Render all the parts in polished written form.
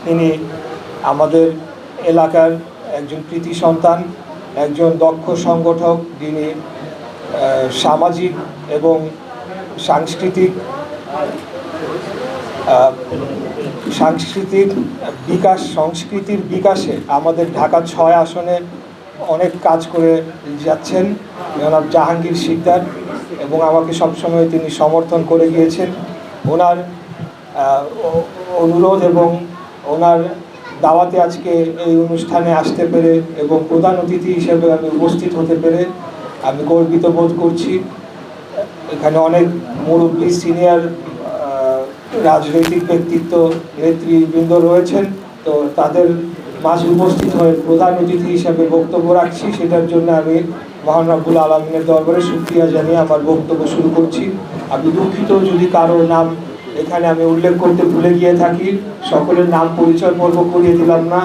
তিনি আমাদের এলাকার একজন কৃতি সন্তান, একজন দক্ষ সংগঠক, যিনি সামাজিক এবং সাংস্কৃতিক সংস্কৃতির বিকাশে আমাদের ঢাকা ৬ আসনে অনেক কাজ করে যাচ্ছেন জনাব জাহাঙ্গীর শিকদার, এবং আমাকে সবসময় তিনি সমর্থন করে গিয়েছেন। ওনার অনুরোধ এবং ওনার দাওয়াতে আজকে এই অনুষ্ঠানে আসতে পেরে এবং প্রধান অতিথি হিসেবে আমি উপস্থিত হতে পেরে আমি গর্বিত বোধ করছি। এখানে অনেক মুরব্বী সিনিয়র রাজনৈতিক ব্যক্তিত্ব নেতৃবৃন্দ রয়েছেন, তো তাদের মাঝে উপস্থিত হয়ে প্রধান অতিথি হিসাবে বক্তব্য রাখছি। সেটার জন্য আমি মহান রব্বুল আলামিনের দরবারে শুকরিয়া জানিয়ে আমার বক্তব্য শুরু করছি। আমি দুঃখিত যদি কারো নাম এখানে আমি উল্লেখ করতে ভুলে গিয়ে থাকি। সকলের নাম পরিচয় পর্ব করিয়ে দিলাম না।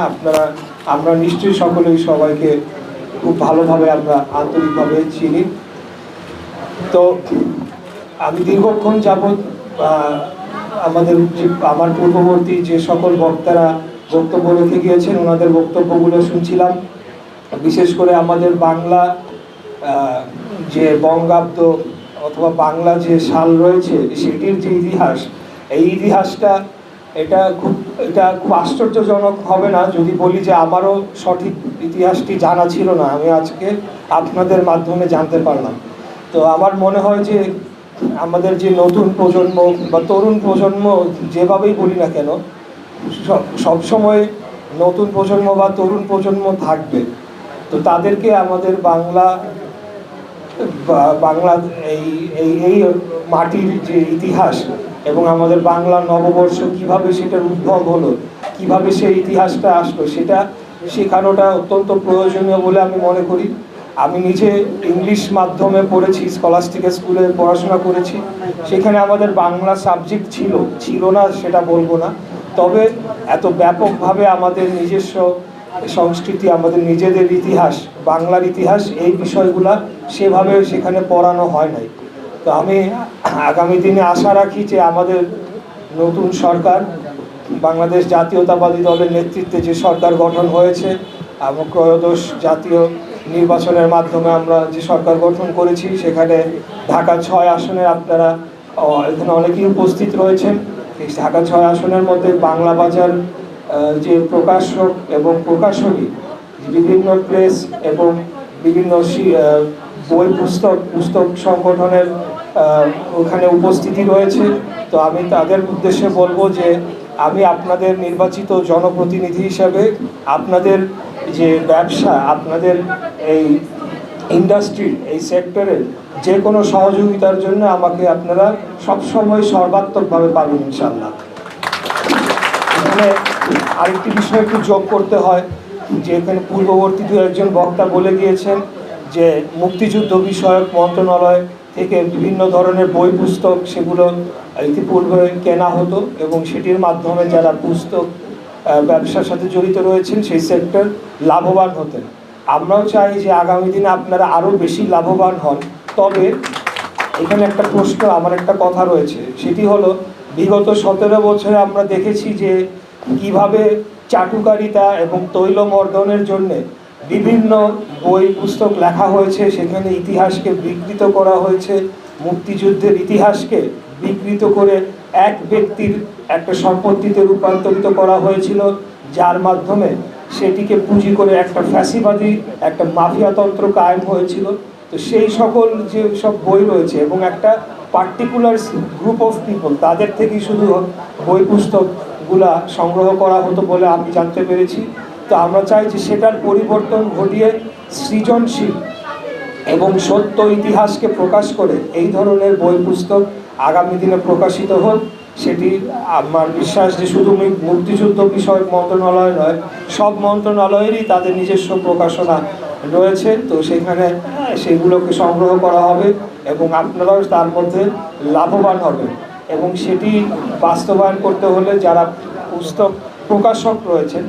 আমরা নিশ্চয়ই সকলেই সবাইকে খুব ভালোভাবে আমরা আন্তরিকভাবে চিনি। তো আমি দীর্ঘক্ষণ যাবৎ আমার পূর্ববর্তী যে সকল বক্তারা বক্তব্য রেখে গিয়েছেন ওনাদের বক্তব্যগুলো শুনছিলাম। বিশেষ করে আমাদের বাংলা যে বঙ্গাব্দ অথবা বাংলা যে সাল রয়েছে সেটির যে ইতিহাস, এই ইতিহাসটা এটা খুব আশ্চর্যজনক হবে না যদি বলি যে আমারও সঠিক ইতিহাসটি জানা ছিল না, আমি আজকে আপনাদের মাধ্যমে জানতে পারলাম। তো আমার মনে হয় যে আমাদের যে নতুন প্রজন্ম বা তরুণ প্রজন্ম যেভাবেই বলি না কেন, সবসময় নতুন প্রজন্ম বা তরুণ প্রজন্ম থাকবে। তো তাদেরকে আমাদের বাংলা এই মাটির যে ইতিহাস এবং আমাদের বাংলা নববর্ষ কিভাবে সেটার উদ্ভব হলো, কিভাবে সেই ইতিহাসটা আসলো, সেটা শেখানোটা অত্যন্ত প্রয়োজনীয় বলে আমি মনে করি। আমি নিজে ইংলিশ মাধ্যমে পড়েছি, স্কলাস্টিক স্কুলে পড়াশোনা করেছি। সেখানে আমাদের বাংলা সাবজেক্ট ছিল না সেটা বলবো না, তবে এত ব্যাপকভাবে আমাদের নিজস্ব সংস্কৃতি, আমাদের নিজেদের ইতিহাস, বাংলার ইতিহাস, এই বিষয়গুলা সেভাবে সেখানে পড়ানো হয় নাই। তো আমি আগামী দিনে আশা রাখি যে আমাদের নতুন সরকার, বাংলাদেশ জাতীয়তাবাদী দলের নেতৃত্বে যে সরকার গঠন হয়েছে এবং ত্রয়োদশ জাতীয় নির্বাচনের মাধ্যমে আমরা যে সরকার গঠন করেছি, সেখানে ঢাকা ৬ আসনে আপনারা এখানে অনেকেই উপস্থিত রয়েছেন। এই ঢাকা ৬ আসনের মধ্যে বাংলা বাজার যে প্রকাশক এবং প্রকাশনী, বিভিন্ন প্রেস এবং বিভিন্ন বই পুস্তক সংগঠনের ওখানে উপস্থিতি রয়েছে। তো আমি তাদের উদ্দেশ্যে বলবো যে আমি আপনাদের নির্বাচিত জনপ্রতিনিধি হিসাবে আপনাদের যে ব্যবসা, আপনাদের এই ইন্ডাস্ট্রি, এই সেক্টরের যে কোনো সহযোগিতার জন্য আমাকে আপনারা সবসময় সর্বাত্মকভাবে পাবেন ইনশাল্লাহ। এখানে আরেকটি বিষয় একটু যোগ করতে হয় যে এখানে পূর্ববর্তী দু একজন বক্তা বলে গিয়েছেন যে মুক্তিযুদ্ধ বিষয়ক মন্ত্রণালয় থেকে বিভিন্ন ধরনের বই পুস্তক সেগুলো ইতিপূর্বে কেনা হতো এবং সেটির মাধ্যমে যারা পুস্তক ব্যবসার সাথে জড়িত রয়েছেন সেই সেক্টর লাভবান হতেন। আমরাও চাই যে আগামী দিনে আপনারা আরও বেশি লাভবান হন। তবে এখানে একটা প্রশ্ন, আমার একটা কথা রয়েছে, সেটি হলো বিগত 17 বছরে আমরা দেখেছি যে কিভাবে চাটুকারিতা এবং তৈলমর্দনের জন্যে বিভিন্ন বই পুস্তক লেখা হয়েছে, সেখানে ইতিহাসকে বিকৃত করা হয়েছে, মুক্তিযুদ্ধের ইতিহাসকে বিকৃত করে এক ব্যক্তির একটা সম্পত্তিতে রূপান্তরিত করা হয়েছিল, যার মাধ্যমে সেটিকে পুঁজি করে একটা ফ্যাসিবাদী একটা মাফিয়াতন্ত্র কায়েম হয়েছিল। তো সেই সকল যে সব বই রয়েছে এবং একটা পার্টিকুলার গ্রুপ অফ পিপল, তাদের থেকেই শুধু বই পুস্তকগুলা সংগ্রহ করা হতো বলে আমি জানতে পেরেছি। তো আমরা চাই যে সেটার পরিবর্তন ঘটিয়ে সৃজনশীল এবং সত্য ইতিহাসকে প্রকাশ করে এই ধরনের বই পুস্তক আগামী দিনে প্রকাশিত হোক। সেটি আমার বিশ্বাস যে শুধু মুক্তিযুদ্ধ বিষয়ক মন্ত্রণালয় নয়, সব মন্ত্রণালয়েরই তাদের নিজস্ব প্রকাশনা রয়েছে। তো সেখানে সেগুলোকে সংগ্রহ করা হবে এবং আপনারাও তার মধ্যে লাভবান হবেন। এবং সেটি বাস্তবায়ন করতে হলে যারা পুস্তক প্রকাশক রয়েছেন,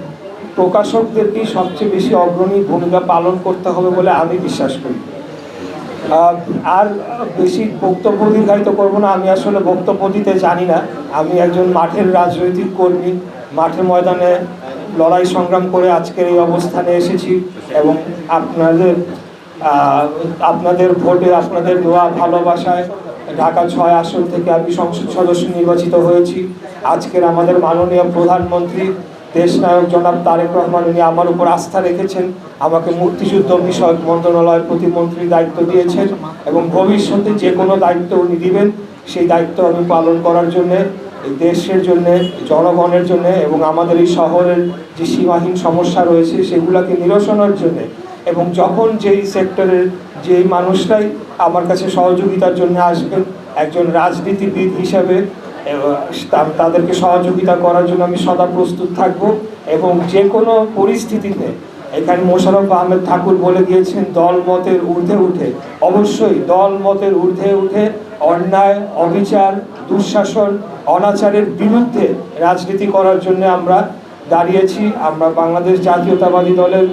প্রকাশকদেরকেই সবচেয়ে বেশি অগ্রণী ভূমিকা পালন করতে হবে বলে আমি বিশ্বাস করি। আর বেশি বক্তব্য দীর্ঘায়িত করবো না, আমি আসলে বক্তব্য দিতে জানি না। আমি একজন মাঠের রাজনৈতিক কর্মী, মাঠে ময়দানে লড়াই সংগ্রাম করে আজকের এই অবস্থানে এসেছি এবং আপনাদের ভোটে, আপনাদের দোয়া ভালোবাসায় ঢাকা 6 আসন থেকে আমি সংসদ সদস্য নির্বাচিত হয়েছি। আজকের আমাদের মাননীয় প্রধানমন্ত্রী দেশনায়ক জনাব তারেক রহমান উনি আমার উপর আস্থা রেখেছেন, আমাকে মুক্তিযুদ্ধ বিষয়ক মন্ত্রণালয়ের প্রতিমন্ত্রীর দায়িত্ব দিয়েছেন এবং ভবিষ্যতে যে কোনো দায়িত্ব উনি দিবেন সেই দায়িত্ব আমি পালন করার জন্যে, এই দেশের জন্যে, জনগণের জন্যে এবং আমাদের এই শহরের যে সীমাহীন সমস্যা রয়েছে সেগুলোকে নিরসনের জন্যে এবং যখন যেই সেক্টরের যেই মানুষটাই আমার কাছে সহযোগিতার জন্য আসবেন একজন রাজনীতিবিদ হিসাবে তাদেরকে সহযোগিতা করার জন্য আমি সদা প্রস্তুত থাকব এবং যে কোনো পরিস্থিতিতে এখানে মোশাররফ আহমেদ ঠাকুর বলে গিয়েছেন দল মতের ঊর্ধ্বে উঠে, অবশ্যই দল মতের ঊর্ধ্বে উঠে অন্যায়, অবিচার, দুঃশাসন, অনাচারের বিরুদ্ধে রাজনীতি করার জন্য আমরা দাঁড়িয়েছি। আমরা বাংলাদেশ জাতীয়তাবাদী দলের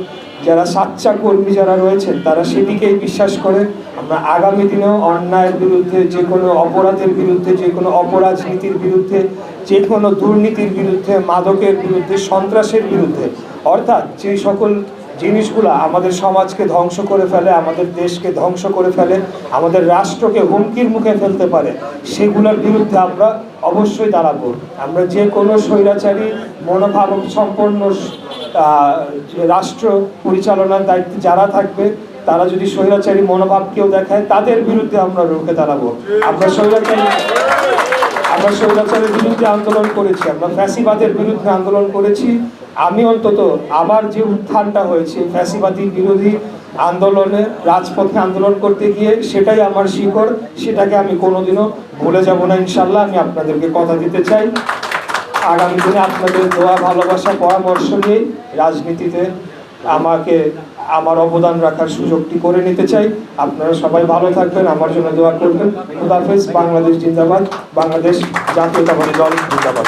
যারা সাচ্চা কর্মী যারা রয়েছেন তারা সেদিকেই বিশ্বাস করে। আমরা আগামী দিনেও অন্যায়ের বিরুদ্ধে, যে কোনো অপরাধের বিরুদ্ধে, যে কোনো অপরাজনীতির বিরুদ্ধে, যে কোনো দুর্নীতির বিরুদ্ধে, মাদকের বিরুদ্ধে, সন্ত্রাসের বিরুদ্ধে, অর্থাৎ যে সকল জিনিসগুলো আমাদের সমাজকে ধ্বংস করে ফেলে, আমাদের দেশকে ধ্বংস করে ফেলে, আমাদের রাষ্ট্রকে হুমকির মুখে ফেলতে পারে, সেগুলোর বিরুদ্ধে আমরা অবশ্যই দাঁড়াবো। আমরা যে কোনো স্বৈরাচারী মনোভাব সম্পন্ন রাষ্ট্র পরিচালনার দায়িত্বে যারা থাকবে তারা যদি স্বৈরাচারী মনোভাব কেউ দেখায় তাদের বিরুদ্ধে আমরা রুখে দাঁড়াবো। আমরা স্বৈরাচারের বিরুদ্ধে আন্দোলন করেছি, আমরা ফ্যাসিবাদের বিরুদ্ধে আন্দোলন করেছি। আমি অন্তত আবার যে উত্থানটা হয়েছে ফ্যাসিবাদী বিরোধী আন্দোলনে, রাজপথে আন্দোলন করতে গিয়ে, সেটাই আমার শিকড়, সেটাকে আমি কোনোদিনও ভুলে যাব না ইনশাল্লাহ। আমি আপনাদেরকে কথা দিতে চাই আগামী দিনে আপনাদের দোয়া, ভালোবাসা, পরামর্শ নিয়ে রাজনীতিতে আমাকে আমার অবদান রাখার সুযোগটি করে নিতে চাই। আপনারা সবাই ভালো থাকবেন, আমার জন্য দোয়া করবেন। খুদা হাফেজ। বাংলাদেশ জিন্দাবাদ, বাংলাদেশ জাতীয়তাবাদী দল জিন্দাবাদ।